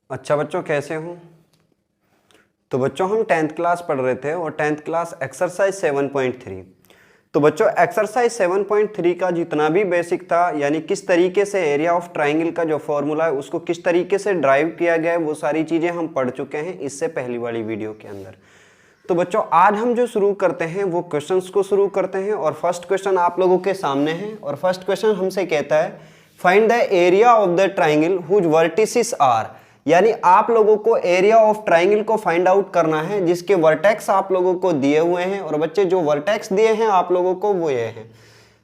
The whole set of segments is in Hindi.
अच्छा बच्चों, कैसे हो? तो बच्चों हम 10th क्लास पढ़ रहे थे और 10th क्लास एक्सरसाइज 7.3। तो बच्चों एक्सरसाइज 7.3 का जितना भी बेसिक था, यानी किस तरीके से एरिया ऑफ ट्राइंगल का जो फॉर्मूला है उसको किस तरीके से ड्राइव किया गया है, वो सारी चीज़ें हम पढ़ चुके हैं इससे पहली वाली वीडियो के अंदर। तो बच्चों आज हम जो शुरू करते हैं वो क्वेश्चंस को शुरू करते हैं और फर्स्ट क्वेश्चन आप लोगों के सामने है और फर्स्ट क्वेश्चन हमसे कहता है find the area of the triangle whose vertices are, यानी आप लोगों को एरिया ऑफ ट्राइंगल को फाइंड आउट करना है जिसके वर्टेक्स आप लोगों को दिए हुए हैं। और बच्चे जो वर्टेक्स दिए हैं आप लोगों को वो ये हैं।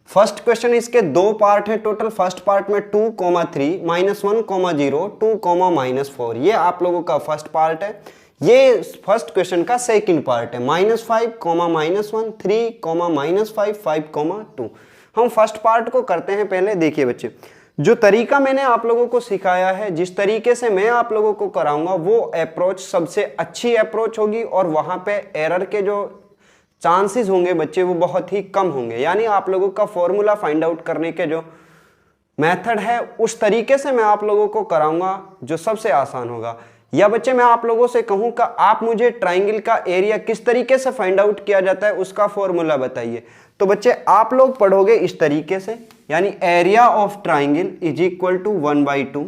फर्स्ट क्वेश्चन, इसके दो पार्ट हैं टोटल। फर्स्ट पार्ट में 2, 3, -1, 0, 2, -4, ये आप लोगों का फर्स्ट पार्ट है। ये फर्स्ट क्वेश्चन का सेकंड पार्ट है, -5, -1, 3, -5, 5, 2। हम फर्स्ट पार्ट को करते हैं पहले। देखिए बच्चे, जो तरीका मैंने आप लोगों को सिखाया है, जिस तरीके से मैं आप लोगों को कराऊंगा वो अप्रोच सबसे अच्छी अप्रोच होगी और वहां पे एरर के जो चांसेस होंगे बच्चे वो बहुत ही कम होंगे। यानी आप लोगों का फॉर्मूला फाइंड आउट करने के जो मेथड है उस तरीके से मैं आप लोगों को कराऊंगा जो सबसे आसान होगा। या बच्चे मैं आप लोगों से कहूं कि आप मुझे ट्राइंगल का एरिया किस तरीके से फाइंड आउट किया जाता है उसका फॉर्मूला बताइए। तो बच्चे आप लोग पढ़ोगे इस तरीके से, यानी area of triangle is equal to 1/2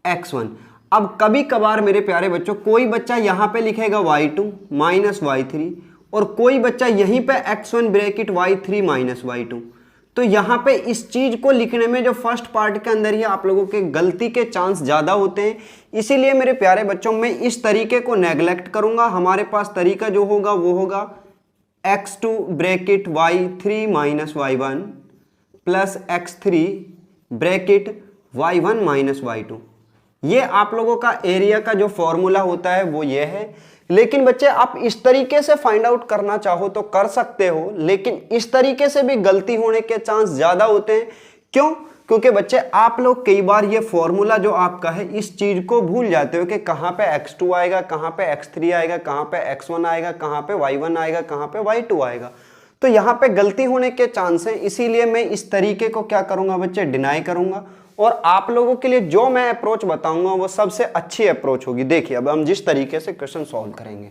x1। अब कभी कभार मेरे प्यारे बच्चों कोई बच्चा यहां पे लिखेगा y2 -y3 और कोई बच्चा यहीं पे x1 ब्रैकेट y3 -y2। तो यहां पे इस चीज को लिखने में जो फर्स्ट पार्ट के अंदर ही आप लोगों के गलती के चांस ज्यादा होते हैं। इसीलिए मेरे प्यारे बच्चों मैं इस तरीके को नेग्लेक्ट करूंगा। हमारे पास तरीका जो होगा वो होगा x2 bracket y3 -y1 plus x3 bracket y1 -y2। ये आप लोगों का एरिया का जो फॉर्मूला होता है वो ये है। लेकिन बच्चे आप इस तरीके से फाइंड आउट करना चाहो तो कर सकते हो, लेकिन इस तरीके से भी गलती होने के चांस ज्यादा होते हैं। क्यों? क्योंकि बच्चे आप लोग कई बार ये फॉर्मूला जो आपका है इस चीज को भूल जाते हो कि कहां पे x2 आएगा, कहां पे x3 आएगा, कहां पे x1 आएगा, कहां पे y1 आएगा, कहां पे y2 आएगा। तो यहां पे गलती होने के चांस हैं। इसीलिए मैं इस तरीके को क्या करूंगा बच्चे, डिनाई करूंगा और आप लोगों के लिए जो मैं अप्रोच बताऊंगा वो सबसे अच्छी अप्रोच होगी। देखिए अब हम जिस तरीके से क्वेश्चन सॉल्व करेंगे,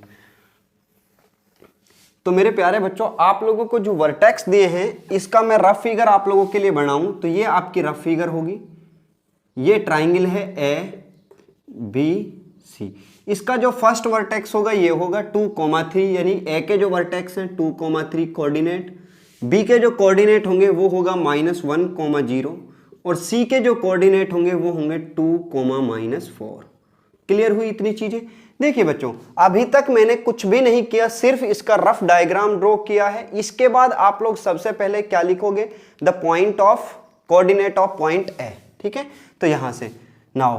तो मेरे प्यारे बच्चों आप लोगों को जो वर्टेक्स दिए हैं इसका मैं रफ फिगर आप लोगों के लिए बनाऊं तो ये आपकी रफ फिगर होगी। ये ट्राइंगल है ABC। इसका जो फर्स्ट वर्टेक्स होगा ये होगा 2, 3, यानी A के जो वर्टेक्स हैं 2, 3 कोऑर्डिनेट, B के जो कोऑर्डिनेट होंगे वो होगा -1, 0 और C के जो कोऑर्डिनेट होंगे वो होंगे 2, -4। क्लियर हुई इतनी चीजें? देखिए बच्चों अभी तक मैंने कुछ भी नहीं किया, सिर्फ इसका रफ डायग्राम ड्रॉ किया है। इसके बाद आप लोग सबसे पहले क्या लिखोगे, the point of coordinate of point A. ठीक है, तो यहां से now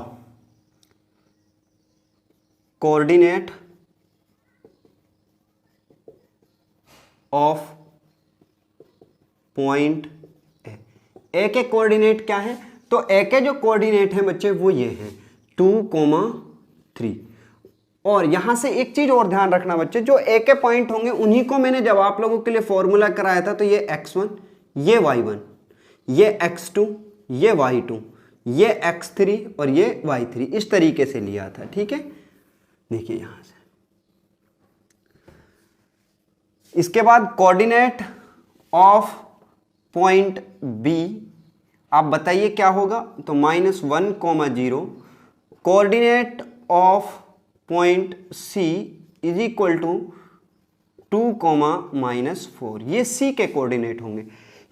coordinate of point A के कोऑर्डिनेट क्या है, तो ए के जो कोऑर्डिनेट हैं बच्चे वो ये हैं 2, 3। और यहां से एक चीज और ध्यान रखना बच्चे, जो ए के पॉइंट होंगे उन्हीं को मैंने जब आप लोगों के लिए फॉर्मूला कराया था तो ये x1, ये y1, ये x2, ये y2, ये x3 और ये y3 इस तरीके से लिया था। ठीक है, देखिए यहां से इसके बाद कोऑर्डिनेट ऑफ पॉइंट B आप बताइए क्या होगा, तो -1, 0। Coordinate of point C is equal to 2, -4। ये C के कोऑर्डिनेट होंगे।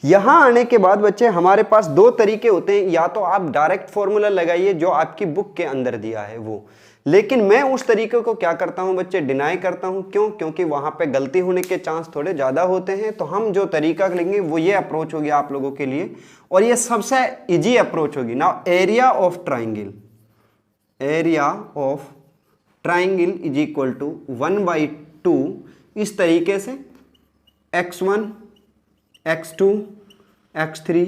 यहां आने के बाद बच्चे हमारे पास दो तरीके होते हैं, या तो आप डायरेक्ट फॉर्मूला लगाइए जो आपकी बुक के अंदर दिया है वो, लेकिन मैं उस तरीके को क्या करता हूं बच्चे, डिनाई करता हूं। क्यों? क्योंकि वहां पे गलती होने के चांस थोड़े ज्यादा होते हैं। तो हम जो तरीका लेंगे वो ये अप्रोच होगी आप लोगों के लिए और ये सबसे इजी अप्रोच होगी। Now area of triangle, area of triangle is equal to 1/2 इस तरीके से x1, x2, x3,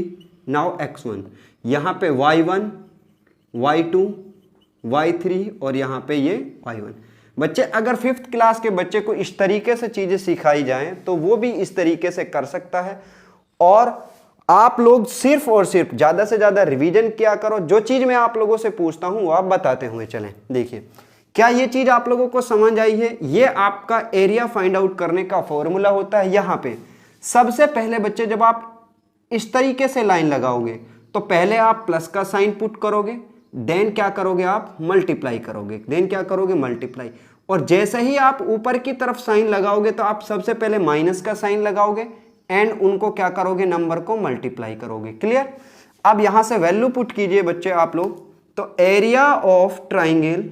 now x1, यहां पे y1, y2, y3 और यहां पे ये y1। बच्चे अगर 5th क्लास के बच्चे को इस तरीके से चीजें सिखाई जाएं तो वो भी इस तरीके से कर सकता है। और आप लोग सिर्फ और सिर्फ ज़्यादा से ज़्यादा रिवीजन किया करो। जो चीज़ मैं आप लोगों से पूछता हूँ वो आप बताते हुए चलें। देखिए, क्या ये चीज़ आप लोगों को समझ आई है? ये आपका एरिया फाइंड आउट करने का फॉर्मूला होता है। यहाँ पे सबसे पहले बच्चे जब आप इस तरीके से लाइन लगाओगे तो पहले आप प्लस का साइन पुट करोगे, देन क्या करोगे आप मल्टीप्लाई करोगे, देन क्या करोगे मल्टीप्लाई, और जैसे ही आप ऊपर की तरफ साइन लगाओगे तो आप सबसे पहले माइनस का साइन लगाओगे एंड उनको क्या करोगे, नंबर को मल्टीप्लाई करोगे। क्लियर? अब यहां से वैल्यू पुट कीजिए बच्चे आप लोग, तो area of triangle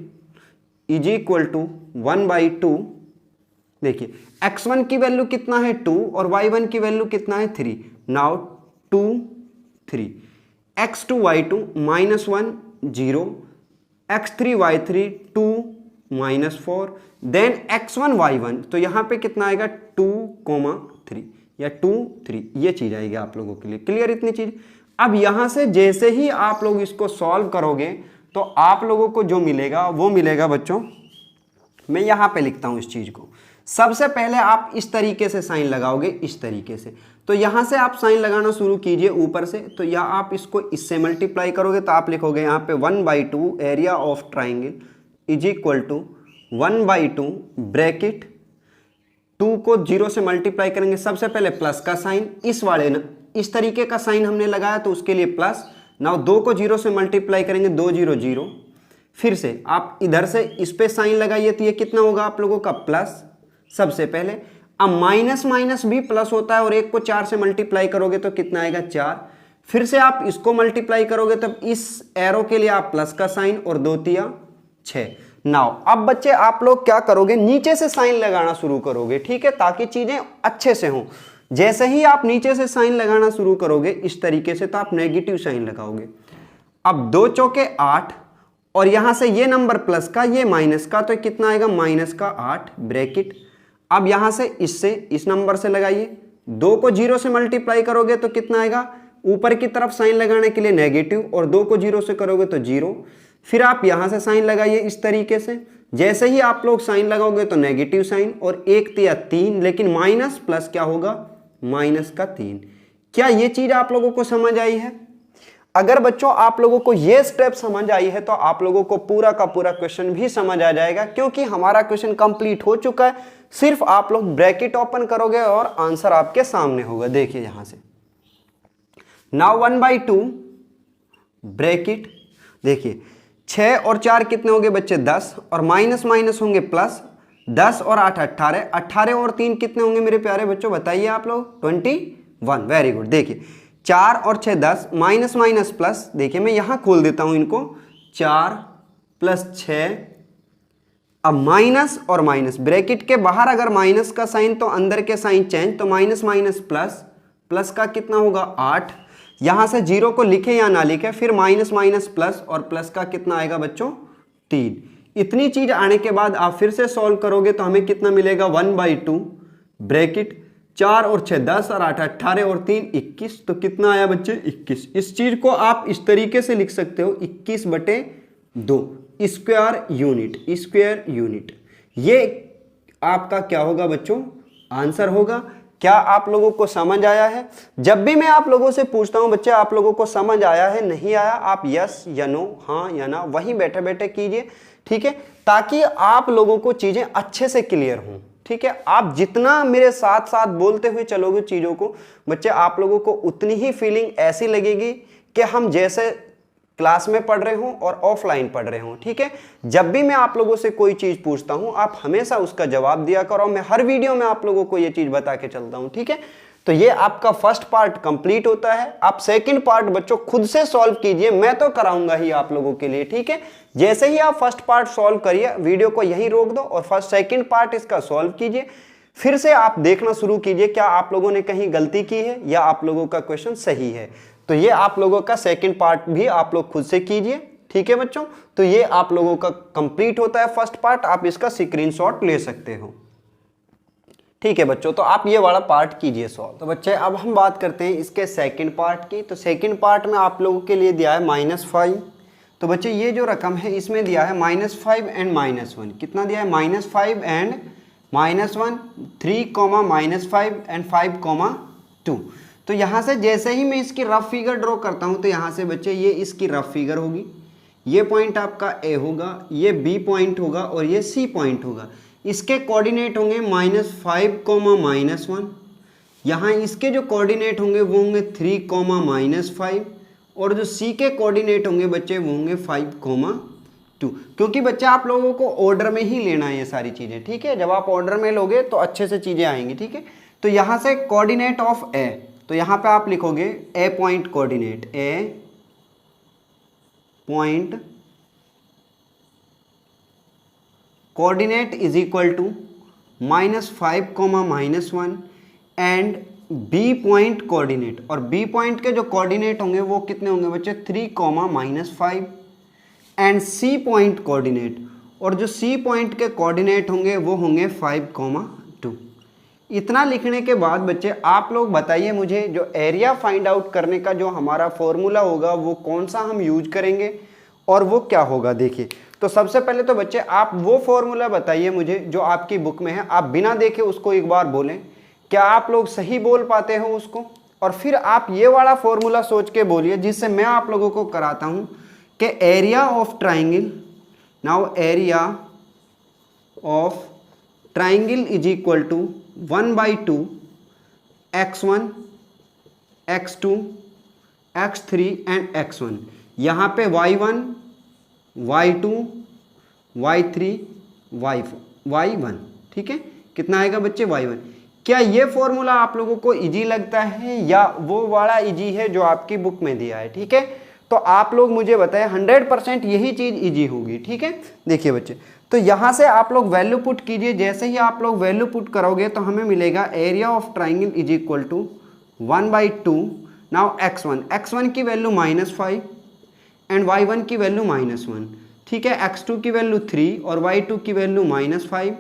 is equal to 1/2। देखिए x1 की वैल्यू कितना है 2 और y1 की वैल्यू कितना है 3। Now 2 3 x2 y2 -1 0 x3 y3 2 -4 then x1 y1, तो यहां पे कितना आएगा 2,3 या 2 3, ये चीज आएगी आप लोगों के लिए। क्लियर इतनी चीज? अब यहां से जैसे ही आप लोग इसको सॉल्व करोगे तो आप लोगों को जो मिलेगा वो मिलेगा बच्चों, मैं यहां पे लिखता हूं इस चीज को। सबसे पहले आप इस तरीके से साइन लगाओगे, इस तरीके से, तो यहां से आप साइन लगाना शुरू कीजिए ऊपर से, तो या आप इसको इससे मल्टीप्लाई करोगे तो आप लिखोगे यहां पे 1/2 area of triangle is equal to 1/2 bracket, 2 को 0 से मल्टीप्लाई करेंगे, सबसे पहले प्लस का साइन, इस वाले ना इस तरीके का साइन हमने लगाया तो उसके लिए प्लस। नाउ 2 को 0 से मल्टीप्लाई करेंगे, 2 0 0, फिर से आप इधर से इस पे साइन लगाइए तो ये कितना होगा आप लोगों का प्लस सबसे पहले। अब माइनस माइनस भी प्लस होता है और 1 को 4 से मल्टीप्लाई करोगे तो कितना आएगा 4, फिर से आप इसको मल्टीप्लाई करोगे तब इस एरो के लिए आप प्लस का साइन और 2 तिया 6। नाउ अब बच्चे आप लोग क्या करोगे, नीचे से साइन लगाना शुरू करोगे, ठीक है, ताकि चीजें अच्छे से हों। जैसे ही आप नीचे से साइन लगाना शुरू करोगे इस तरीके से तो आप नेगेटिव साइन लगाओगे। अब 2 चौके 8 और यहां से ये नंबर प्लस का ये माइनस का, तो कितना आएगा माइनस का 8 ब्रैकेट। अब यहां से इससे इस नंबर से लगाइए, 2 को 0 से मल्टीप्लाई करोगे तो कितना आएगा, ऊपर की तरफ साइन लगाने के लिए नेगेटिव, और 2 को 0 से करोगे तो 0, फिर आप यहां से साइन लगाइए इस तरीके से। जैसे ही आप लोग साइन लगाओगे तो नेगेटिव साइन और 1 तिया 3, लेकिन माइनस प्लस क्या होगा माइनस का 3। क्या ये चीज आप लोगों को समझ आई है? अगर बच्चों आप लोगों को ये स्टेप समझ आई है तो आप लोगों को पूरा का पूरा क्वेश्चन भी समझ आ जाएगा, क्योंकि हमारा क्वेश्चन कंप्लीट हो चुका है। सिर्फ आप लोग ब्रैकेट ओपन करोगे और आंसर आपके सामने होगा। देखिए यहां से नाउ 1/2 ब्रैकेट, देखिए 6 और 4 कितने होंगे बच्चे 10, और माइनस माइनस होंगे प्लस, 10 और 8 18, 18 और 3 कितने होंगे मेरे प्यारे बच्चों, बताइए आप लोग 21। Very good. देखिए 4 और 6 10, माइनस माइनस प्लस, देखिए मैं यहां खोल देता हूं इनको, 4 + 6, अब माइनस और माइनस, ब्रैकेट के बाहर अगर माइनस का साइन तो अंदर के साइन चेंज, तो माइनस माइनस प्लस, प्लस का कितना होगा 8, यहां से 0 को लिखे या ना लिखे, फिर माइनस माइनस प्लस, और प्लस का कितना आएगा बच्चों 3। इतनी चीज आने के बाद आप फिर से सॉल्व करोगे तो हमें कितना मिलेगा 1/2 ब्रैकेट, 4 और 6 10 और 8 18 और 3 21, तो कितना आया बच्चे 21। इस चीज को आप इस तरीके से लिख सकते हो 21/2 स्क्वायर यूनिट। ये आपका क्या होगा बच्चों आंसर होगा। क्या आप लोगों को समझ आया है? जब भी मैं आप लोगों से पूछता हूं बच्चे आप लोगों को समझ आया है नहीं आया, आप यस या नो, हाँ या ना वहीं बैठे बैठे कीजिए, ठीक है, ताकि आप लोगों को चीजें अच्छे से क्लियर हों। ठीक है, आप जितना मेरे साथ साथ बोलते हुए चलोगे चीजों को बच्चे, आप लोगों को उतनी ही फीलिंग ऐसी लगेगी कि हम जैसे क्लास में पढ़ रहे हों और ऑफलाइन पढ़ रहे हों। ठीक है, जब भी मैं आप लोगों से कोई चीज पूछता हूं आप हमेशा उसका जवाब दिया करो। मैं हर वीडियो में आप लोगों को ये चीज बता के चलता हूं। ठीक है, तो ये आपका फर्स्ट पार्ट कंप्लीट होता है। आप सेकंड पार्ट बच्चों खुद से सॉल्व कीजिए, मैं तो कराऊंगा ही आप लोगों के लिए। ठीक है, जैसे ही आप फर्स्ट पार्ट सॉल्व करिए वीडियो को यहीं रोक दो और फर्स्ट सेकंड पार्ट इसका सॉल्व कीजिए, फिर से आप देखना शुरू कीजिए क्या आप लोगों ने कहीं गलती की है या आप लोगों का क्वेश्चन सही है। तो ये आप लोगों का सेकंड पार्ट भी आप लोग खुद से कीजिए। ठीक है बच्चों, तो ये आप लोगों का कंप्लीट होता है फर्स्ट पार्ट, आप इसका स्क्रीनशॉट ले सकते हो। ठीक है बच्चों, तो आप ये वाला पार्ट कीजिए सॉल्व। तो बच्चे अब हम बात करते हैं इसके सेकंड पार्ट की। तो सेकंड पार्ट में आप लोगों के लिए दिया है -5। तो बच्चे ये जो रकम है इसमें दिया है -5 एंड -1। कितना दिया है -5 एंड -1, 3, -5 एंड 5, 2। तो यहाँ से जैसे ही मैं इसकी रफ फिगर ड्रॉ करता हूँ तो यहाँ से बच्चे ये इसकी रफ फिगर होगी, ये पॉइंट आपका ए होगा, ये बी पॉइंट होगा और ये सी पॉइंट होगा। इसके कोऑर्डिनेट होंगे -5, -1। यहाँ इसके जो कोऑर्डिनेट होंगे वो होंगे 3, -5 और जो सी के कोऑर्डिनेट होंगे बच्चे वो होंगे 5, 2। क्योंकि बच्चे आप लोगों को ऑर्डर में ही लेना है ये सारी चीज़ें, ठीक है। जब आप ऑर्डर में लोगे तो अच्छे से चीज़ें आएंगी, ठीक है। तो यहाँ से कोऑर्डिनेट ऑफ ए, तो यहाँ पे आप लिखोगे A point coordinate, A point coordinate is equal to -5, -1 and B point coordinate, और बी पॉइंट के जो कोऑर्डिनेट होंगे वो कितने होंगे बच्चे 3, -5 एंड सी पॉइंट कोऑर्डिनेट, और जो सी पॉइंट के कोऑर्डिनेट होंगे वो होंगे 5, 2। इतना लिखने के बाद बच्चे आप लोग बताइए मुझे जो एरिया फाइंड आउट करने का जो हमारा फॉर्मूला होगा वो कौन सा हम यूज करेंगे और वो क्या होगा। देखिए, तो सबसे पहले तो बच्चे आप वो फॉर्मूला बताइए मुझे जो आपकी बुक में है, आप बिना देखे उसको एक बार बोलें, क्या आप लोग सही बोल पाते हो उसको, और फिर आप ये वाला फॉर्मूला सोच के बोलिए जिससे मैं आप लोगों को कराता हूँ कि area of triangle, now area of triangle is equal to 1/2 x1, x2, x3 and x1। यहाँ पे y1, y2, y3, y1, ठीक है। कितना आएगा बच्चे y1। क्या ये फॉर्मूला आप लोगों को इजी लगता है या वो वाला इजी है जो आपकी बुक में दिया है, ठीक है। तो आप लोग मुझे बताएं, 100% यही चीज़ इजी होगी, ठीक है। देखिए बच्चे, तो यहाँ से आप लोग वैल्यू पुट कीजिए, जैसे ही आप लोग वैल्यू पुट करोगे तो हमें मिलेगा area of triangle is equal to 1/2। Now x1 की वैल्यू -5 एंड y1 की वैल्यू -1, ठीक है। x2 की वैल्यू 3 और y2 की वैल्यू -5,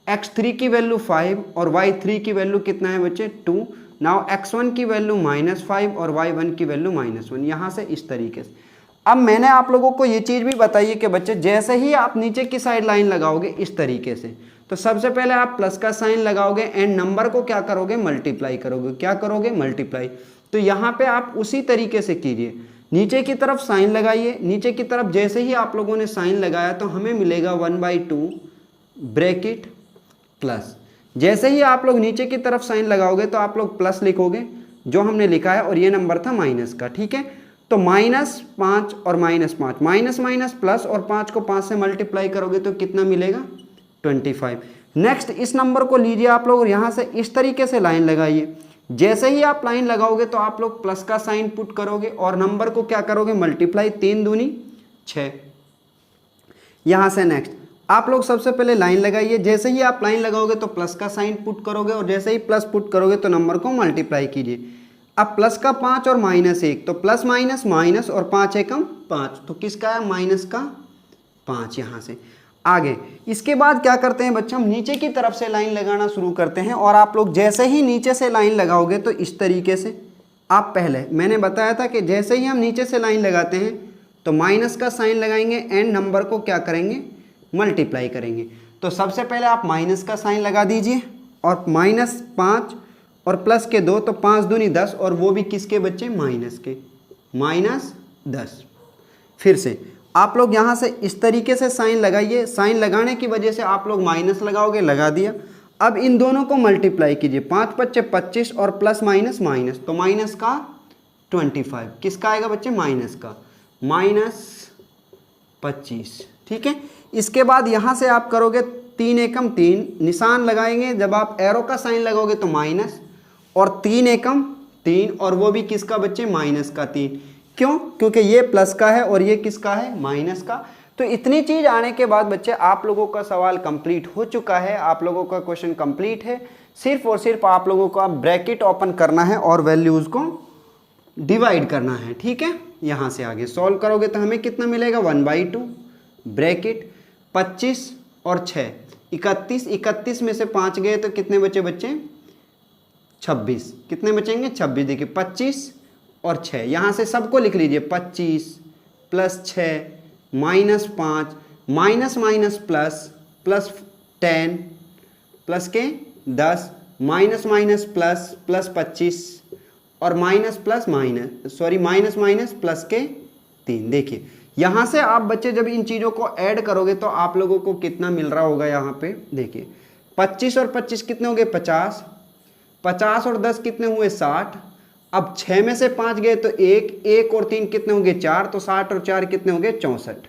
x3 की वैल्यू 5 और y3 की वैल्यू कितना है बच्चे 2। नाउ x1 की वैल्यू -5 और y1 की वैल्यू -1, यहाँ से इस तरीके से। अब मैंने आप लोगों को ये चीज़ भी बताई है कि बच्चे जैसे ही आप नीचे की साइड लाइन लगाओगे इस तरीके से, तो सबसे पहले आप प्लस का साइन लगाओगे एंड नंबर को क्या करोगे मल्टीप्लाई करोगे, क्या करोगे मल्टीप्लाई। तो यहाँ पे आप उसी तरीके से कीजिए, नीचे की तरफ साइन लगाइए, नीचे की तरफ जैसे ही आप लोगों ने साइन लगाया तो हमें मिलेगा 1/2 ब्रैकेट प्लस। जैसे ही आप लोग नीचे की तरफ साइन लगाओगे तो आप लोग प्लस लिखोगे जो हमने लिखा है, और ये नंबर था माइनस का, ठीक है। तो -5 और -5, माइनस माइनस प्लस, और 5 को 5 से मल्टीप्लाई करोगे तो कितना मिलेगा 25। नेक्स्ट इस नंबर को लीजिए आप लोग और यहाँ से इस तरीके से लाइन लगाइए। जैसे ही आप लाइन लगाओगे तो आप लोग प्लस का साइन पुट करोगे और नंबर को क्या करोगे मल्टीप्लाई, 3 दूनी 6। यहाँ से नेक्स्ट आप लोग सबसे पहले लाइन लगाइए, जैसे ही आप लाइन लगाओगे तो प्लस का साइन पुट करोगे और जैसे ही प्लस पुट करोगे तो नंबर को मल्टीप्लाई कीजिए। अब प्लस का 5 और -1, तो प्लस माइनस माइनस और 5 एकम 5, तो किसका है माइनस का 5। यहाँ से आगे इसके बाद क्या करते हैं बच्चे, हम नीचे की तरफ से लाइन लगाना शुरू करते हैं। और आप लोग जैसे ही नीचे से लाइन लगाओगे तो इस तरीके से आप पहले मैंने बताया था कि जैसे ही हम नीचे से लाइन लगाते हैं तो माइनस का साइन लगाएंगे एंड नंबर को क्या करेंगे मल्टीप्लाई करेंगे। तो सबसे पहले आप माइनस का साइन लगा दीजिए और -5 और प्लस के 2, तो 5 दूनी 10, और वो भी किसके बच्चे माइनस के, -10। फिर से आप लोग यहाँ से इस तरीके से साइन लगाइए, साइन लगाने की वजह से आप लोग माइनस लगाओगे, लगा दिया। अब इन दोनों को मल्टीप्लाई कीजिए, 5 × 5 = 25 और प्लस माइनस माइनस, तो माइनस का 25, किसका आएगा बच्चे माइनस का, -25, ठीक है। इसके बाद यहाँ से आप करोगे 3 एकम 3, निशान लगाएंगे, जब आप एरो का साइन लगाओगे तो माइनस, और 3 एकम 3, और वो भी किसका बच्चे माइनस का 3। क्यों, क्योंकि ये प्लस का है और ये किसका है माइनस का। तो इतनी चीज़ आने के बाद बच्चे आप लोगों का सवाल कंप्लीट हो चुका है, आप लोगों का क्वेश्चन कंप्लीट है। सिर्फ और सिर्फ आप लोगों को ब्रैकेट ओपन करना है और वैल्यूज़ को डिवाइड करना है, ठीक है। यहाँ से आगे सॉल्व करोगे तो हमें कितना मिलेगा 1/2 ब्रैकेट 25 और 6 31 में से 5 गए तो कितने बचे बच्चे 26, कितने बचेंगे 26। देखिए 25 और 6, यहाँ से सबको लिख लीजिए, 25 + 6 -5 माइनस माइनस प्लस +10 प्लस के 10 माइनस माइनस प्लस +25 और minus plus minus, sorry minus minus plus के 3। देखिए यहाँ से आप बच्चे जब इन चीज़ों को ऐड करोगे तो आप लोगों को कितना मिल रहा होगा। यहाँ पे देखिए 25 और 25 कितने हो गए 50, 50 और 10 कितने हुए 60। अब 6 में से 5 गए तो 1, 1 और 3 कितने होंगे 4, तो 60 और 4 कितने होंगे 64।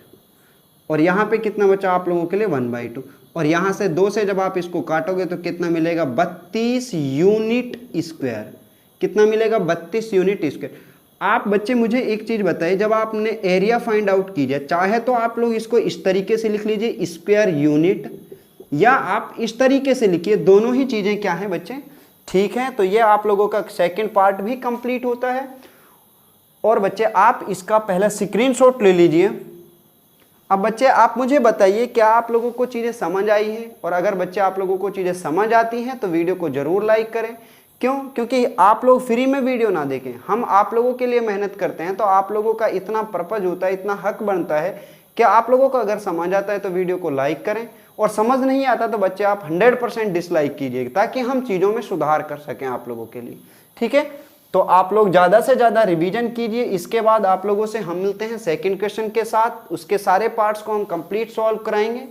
और यहाँ पे कितना बचा आप लोगों के लिए 1/2। और यहाँ से 2 से जब आप इसको काटोगे तो कितना मिलेगा 32 यूनिट स्क्वायर। कितना मिलेगा 32 यूनिट स्क्वायर। आप बच्चे मुझे एक चीज़ बताइए, जब आपने एरिया फाइंड आउट कीजिए, चाहे तो आप लोग इसको इस तरीके से लिख लीजिए स्क्वायर यूनिट, या आप इस तरीके से लिखिए, दोनों ही चीज़ें क्या हैं बच्चे ठीक है। तो ये आप लोगों का सेकंड पार्ट भी कंप्लीट होता है। और बच्चे आप इसका पहला स्क्रीनशॉट ले लीजिए। अब बच्चे आप मुझे बताइए क्या आप लोगों को चीज़ें समझ आई हैं, और अगर बच्चे आप लोगों को चीज़ें समझ आती हैं तो वीडियो को ज़रूर लाइक करें। क्यों? क्योंकि आप लोग फ्री में वीडियो ना देखें, हम आप लोगों के लिए मेहनत करते हैं, तो आप लोगों का इतना पर्पज होता है, इतना हक बनता है कि आप लोगों को अगर समझ आता है तो वीडियो को लाइक करें, और समझ नहीं आता तो बच्चे आप 100% डिसलाइक कीजिए, ताकि हम चीज़ों में सुधार कर सकें आप लोगों के लिए। ठीक है, तो आप लोग ज़्यादा से ज़्यादा रिवीजन कीजिए। इसके बाद आप लोगों से हम मिलते हैं सेकंड क्वेश्चन के साथ, उसके सारे पार्ट्स को हम कंप्लीट सॉल्व कराएंगे।